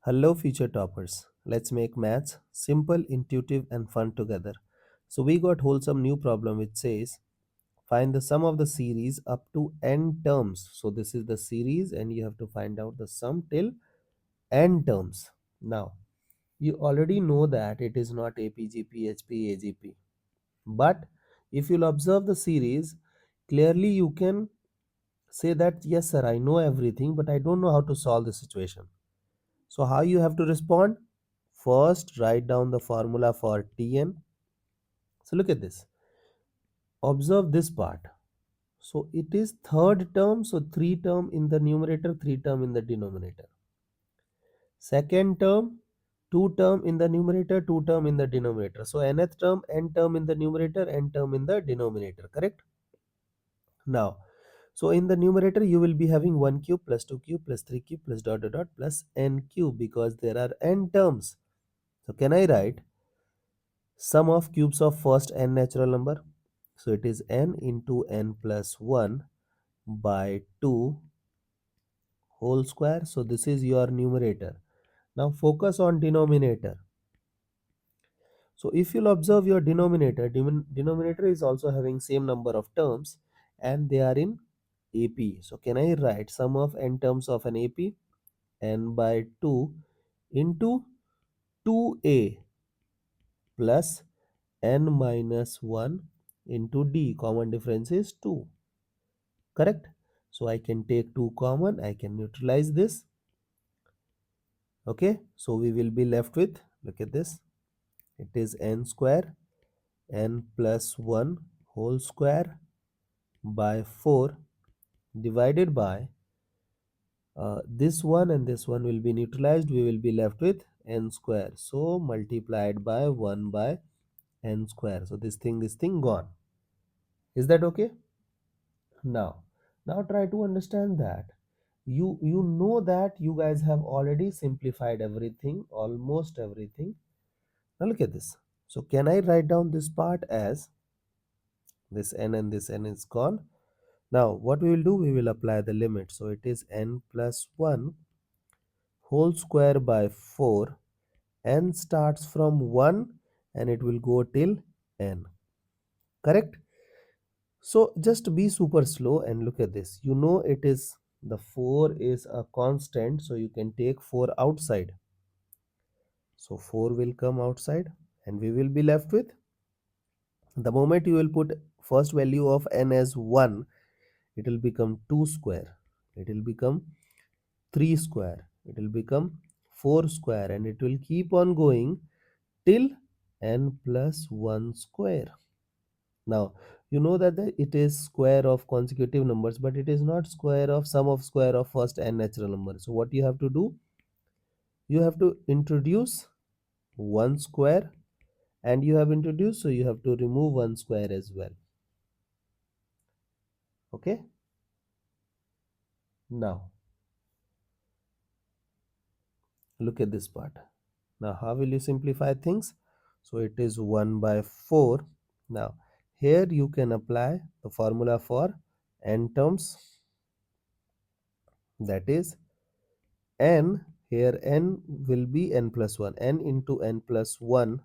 Hello, future toppers. Let's make maths simple, intuitive, and fun together. So, we got wholesome new problem which says find the sum of the series up to n terms. So, this is the series, and you have to find out the sum till n terms. Now, you already know that it is not APG, PHP, AGP. But if you'll observe the series, clearly you can say that yes, sir, I know everything, but I don't know how to solve the situation. So how you have to respond? First, write down the formula for Tn. So look at this. Observe this part. So it is third term, so 3 term in the numerator, 3 term in the denominator. Second term, 2 term in the numerator, 2 term in the denominator. So nth term, n term in the numerator, n term in the denominator, correct? Now, so in the numerator, you will be having 1 cube plus 2 cube plus 3 cube plus dot dot dot plus n cube because there are n terms. So can I write sum of cubes of first n natural number? So it is n into n plus 1 by 2 whole square. So this is your numerator. Now focus on denominator. So if you'll observe your denominator is also having same number of terms and they are in AP. So can I write sum of n terms of an AP? N by 2 into 2a plus n minus 1 into d. Common difference is 2. Correct? So I can take 2 common. I can neutralize this. Okay. So we will be left with, look at this. It is n square, n plus 1 whole square by 4 divided by this one and this one will be neutralized. We will be left with n square. So multiplied by 1 by n square. So this thing gone. Is that okay? Now try to understand that you know that you guys have already simplified everything, almost everything. Now look at this. So can I write down this part as this n and this n is gone? Now what we will do, we will apply the limit. So it is n plus 1 whole square by 4. N starts from 1 and it will go till n. Correct? So just be super slow and look at this. You know it is the 4 is a constant, so you can take 4 outside. So 4 will come outside and we will be left with, the moment you will put first value of n as 1, it will become 2 square, it will become 3 square, it will become 4 square, and it will keep on going till n plus 1 square. Now you know that it is square of consecutive numbers, but it is not square of sum of square of first n natural number. So what you have to do, you have to introduce 1 square, and you have introduced, so you have to remove 1 square as well. Okay. Now look at this part. Now how will you simplify things? So it is 1 by 4. Now here you can apply the formula for n terms, that is n, here n will be n plus 1, n into n plus 1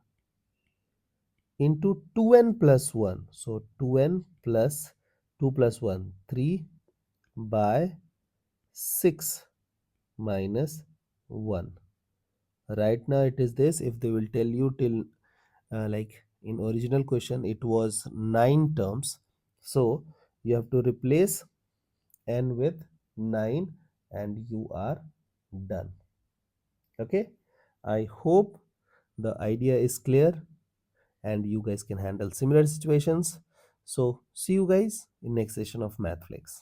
into 2n plus 1. So 2n plus 2 plus 1, 3 by 6 minus 1. Right now it is this. If they will tell you till like in original question it was 9 terms, so you have to replace n with 9 and you are done. Okay, I hope the idea is clear and you guys can handle similar situations. So see you guys in next session of Mathflix.